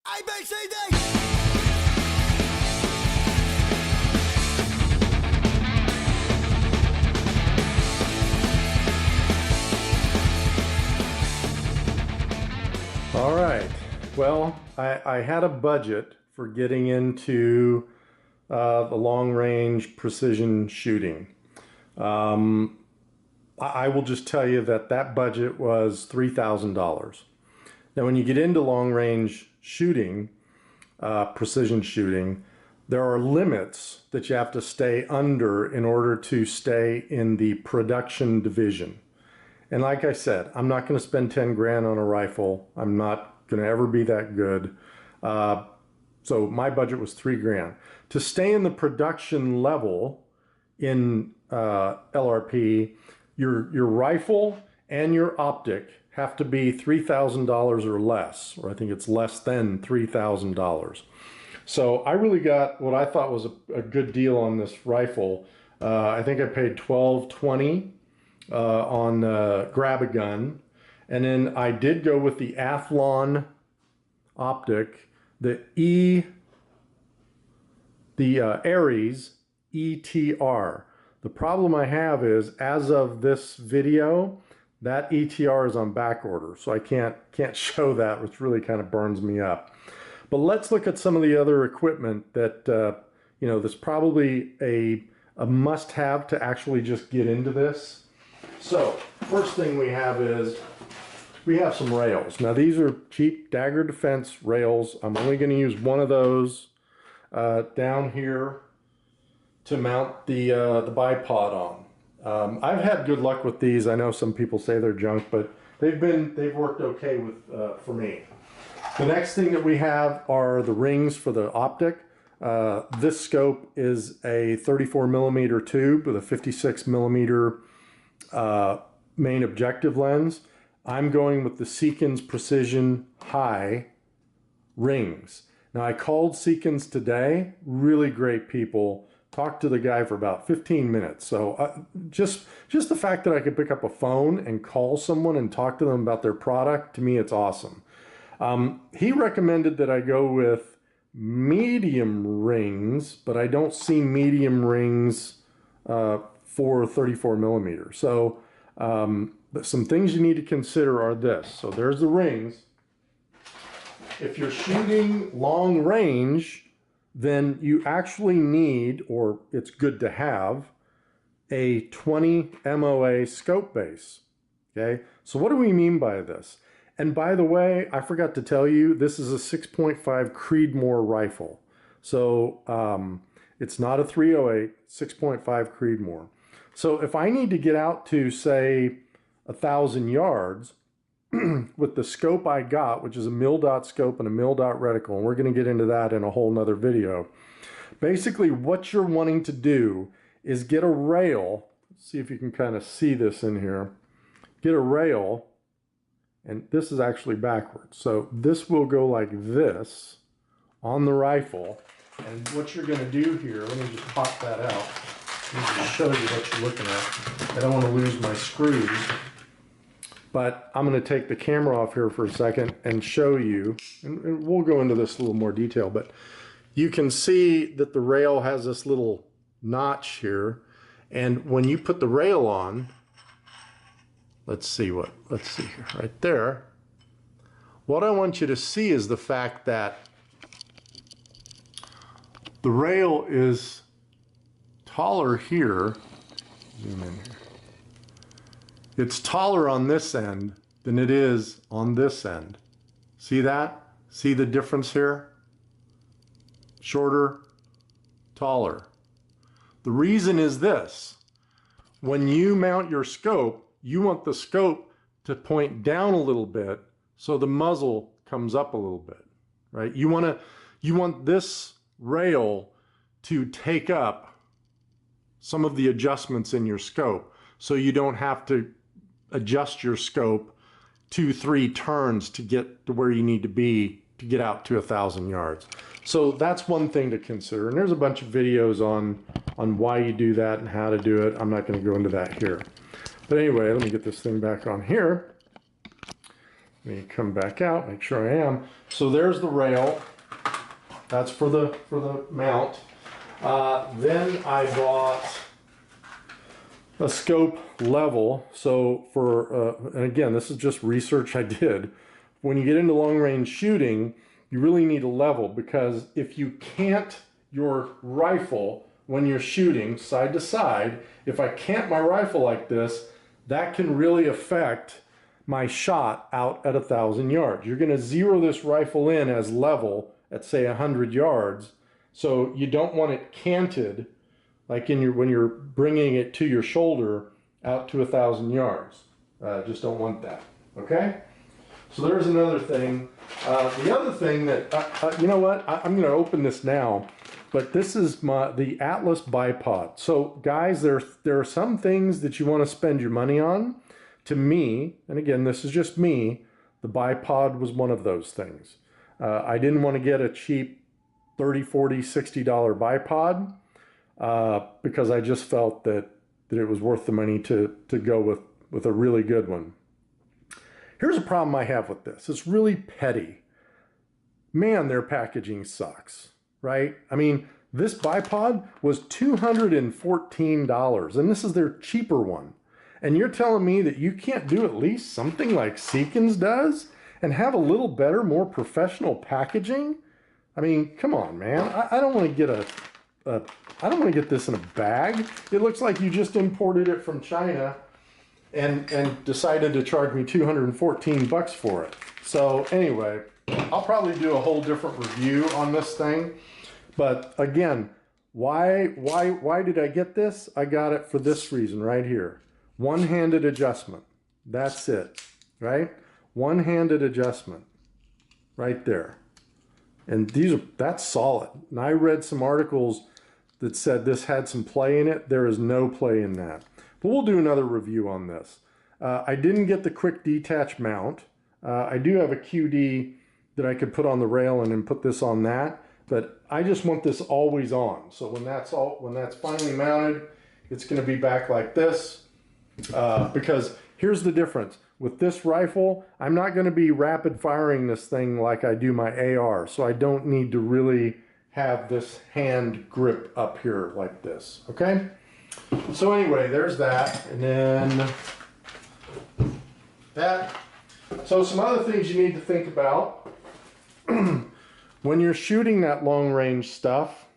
ABCD! All right. Well, I had a budget for getting into the long-range precision shooting. I will just tell you that that budget was $3,000. Now, when you get into long-range shooting, precision shooting, there are limits that you have to stay under in order to stay in the production division. And like I said, I'm not going to spend 10 grand on a rifle. I'm not going to ever be that good. So my budget was 3 grand. To stay in the production level in LRP, your rifle and your optic have to be $3,000 or less, or I think it's less than $3,000. So I really got what I thought was a good deal on this rifle. I think I paid $12.20 on Grab a Gun, and then I did go with the Athlon optic, the Aries ETR. The problem I have is, as of this video, that ETR is on back order, so I can't show that, which really kind of burns me up. But let's look at some of the other equipment that you know, that's probably a must-have to actually just get into this. So first thing we have is we have some rails. Now these are cheap Dagger Defense rails. I'm only going to use one of those down here to mount the bipod on. I've had good luck with these. I know some people say they're junk, but they've worked okay with for me. The next thing that we have are the rings for the optic. This scope is a 34 millimeter tube with a 56 millimeter main objective lens. I'm going with the Seekins Precision High rings. Now I called Seekins today, really great people. Talked to the guy for about 15 minutes. So just the fact that I could pick up a phone and call someone and talk to them about their product, to me it's awesome. He recommended that I go with medium rings, but I don't see medium rings for 34 millimeter. So some things you need to consider are this. So there's the rings. If you're shooting long range, then you actually need, or it's good to have, a 20 MOA scope base. Okay, so what do we mean by this? And by the way, I forgot to tell you, this is a 6.5 Creedmoor rifle. So it's not a 308, 6.5 Creedmoor. So if I need to get out to, say, 1,000 yards, with the scope I got, which is a mil-dot scope and a mil-dot reticle, and we're going to get into that in a whole nother video. Basically, what you're wanting to do is get a rail. Let's see if you can kind of see this in here. Get a rail, and this is actually backwards. So this will go like this on the rifle. And what you're going to do here, let me just pop that out. Let me just show you what you're looking at. I don't want to lose my screws. But I'm going to take the camera off here for a second and show you, and we'll go into this a little more detail, but you can see that the rail has this little notch here, and when you put the rail on, let's see here, right there, what I want you to see is the fact that the rail is taller here. Zoom in here. It's taller on this end than it is on this end. See that? See the difference here? Shorter, taller. The reason is this. When you mount your scope, you want the scope to point down a little bit so the muzzle comes up a little bit, right? You want this rail to take up some of the adjustments in your scope so you don't have to adjust your scope 2-3 turns to get to where you need to be to get out to 1,000 yards. So that's one thing to consider. And there's a bunch of videos on why you do that and how to do it. I'm not going to go into that here. But anyway, let me get this thing back on here. Let me come back out, make sure I am. So there's the rail. That's for the mount. Then I bought a scope level. So for, and again, this is just research I did. When you get into long range shooting, you really need a level, because if you cant your rifle when you're shooting side to side, if I cant my rifle like this, that can really affect my shot out at 1,000 yards. You're going to zero this rifle in as level at say 100 yards. So you don't want it canted like when you're bringing it to your shoulder out to 1,000 yards. Just don't want that. Okay. So there's another thing. The other thing that, you know what, I'm going to open this now, but this is the Atlas Bipod. So guys, there are some things that you want to spend your money on. To me, and again, this is just me, the Bipod was one of those things. I didn't want to get a cheap $30, $40, $60 bipod because I just felt that it was worth the money to go with a really good one. Here's a problem I have with this. It's really petty. Man, their packaging sucks, right? I mean, this bipod was $214, and this is their cheaper one. And you're telling me that you can't do at least something like Seekins does and have a little better, more professional packaging? I mean, come on, man. I don't want to get I don't want to get this in a bag. It looks like you just imported it from China and decided to charge me 214 bucks for it. So anyway, I'll probably do a whole different review on this thing. But again, why did I get this? I got it for this reason right here. One-handed adjustment. That's it, right? One-handed adjustment right there. And that's solid. And I read some articles that said this had some play in it. There is no play in that. But we'll do another review on this. I didn't get the quick detach mount. I do have a QD that I could put on the rail and then put this on that. But I just want this always on. So when that's finally mounted, it's going to be back like this. Because here's the difference. With this rifle, I'm not going to be rapid firing this thing like I do my AR. So I don't need to really have this hand grip up here like this. Okay? So anyway, there's that. And then that. So some other things you need to think about. When you're shooting that long range stuff,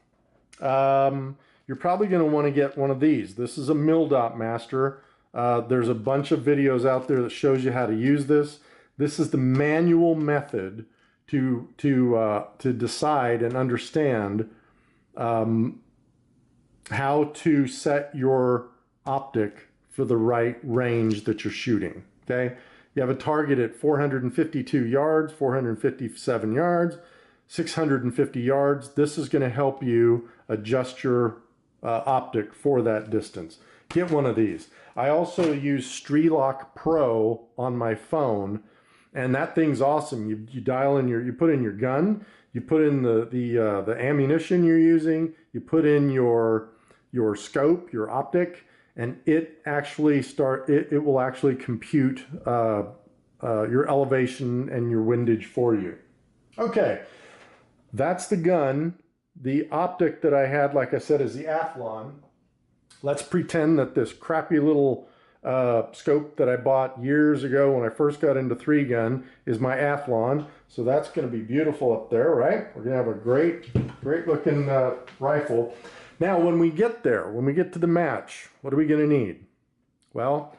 you're probably going to want to get one of these. This is a MilDot Master. There's a bunch of videos out there that shows you how to use this. This is the manual method to decide and understand how to set your optic for the right range that you're shooting. Okay, you have a target at 452 yards, 457 yards, 650 yards. This is going to help you adjust your optic for that distance. Get one of these. I also use Strelock Pro on my phone, and that thing's awesome. You dial in you put in your gun, you put in the ammunition you're using, you put in your scope, your optic, and it actually it will actually compute your elevation and your windage for you. Okay, that's the gun. The optic that I had, like I said, is the Athlon. Let's pretend that this crappy little scope that I bought years ago when I first got into 3-gun is my Athlon. So that's going to be beautiful up there, right? We're going to have a great looking rifle. Now, when we get there, when we get to the match, what are we going to need? Well,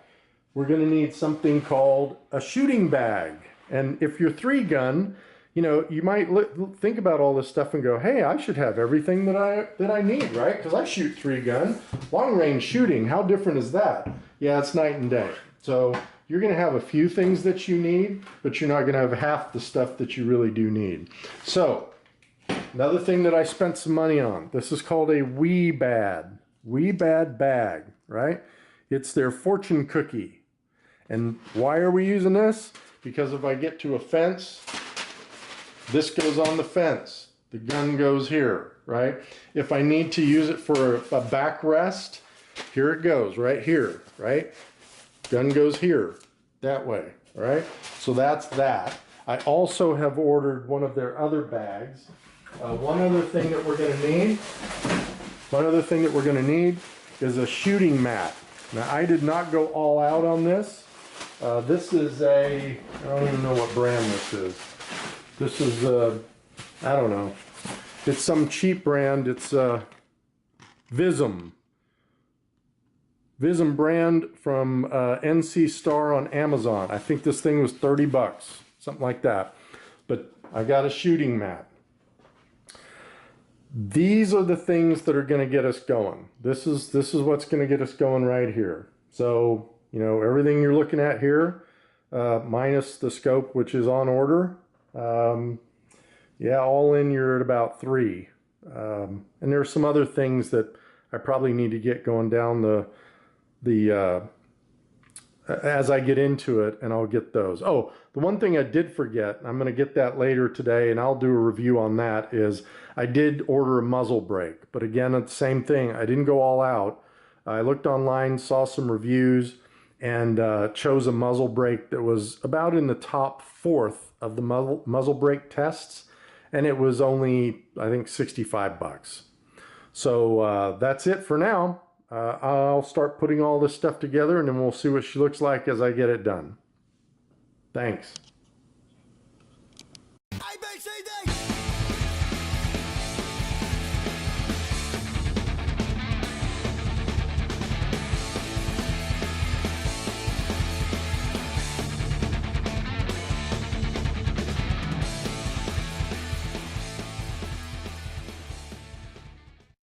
we're going to need something called a shooting bag. And if you're 3-gun, you know, you might think about all this stuff and go, hey, I should have everything that I need, right? Because I shoot 3-gun. Long range shooting, how different is that? Yeah, it's night and day. So you're going to have a few things that you need, but you're not going to have half the stuff that you really do need. So another thing that I spent some money on, this is called a Bad bag, right? It's their fortune cookie. And why are we using this? Because if I get to a fence, this goes on the fence. The gun goes here, right? If I need to use it for a backrest, here it goes, right here, right? Gun goes here, that way. All right, so that's that. I also have ordered one of their other bags. One other thing that we're going to need is a shooting mat. Now, I did not go all out on this. This is I don't even know what brand this is. This is, I don't know. It's some cheap brand. It's Vism. Vism brand from NC Star on Amazon. I think this thing was 30 bucks, something like that. But I got a shooting mat. These are the things that are going to get us going. This is what's going to get us going right here. So, you know, everything you're looking at here, minus the scope, which is on order. Yeah, all in you're at about 3. And there are some other things that I probably need to get going down as I get into it, and I'll get those. Oh, the one thing I did forget, I'm going to get that later today, and I'll do a review on that, is I did order a muzzle brake. But again, it's the same thing. I didn't go all out. I looked online, saw some reviews, and chose a muzzle brake that was about in the top 4th of the muzzle brake tests, and it was only, I think, 65 bucks. So that's it for now. I'll start putting all this stuff together, and then we'll see what she looks like as I get it done. Thanks.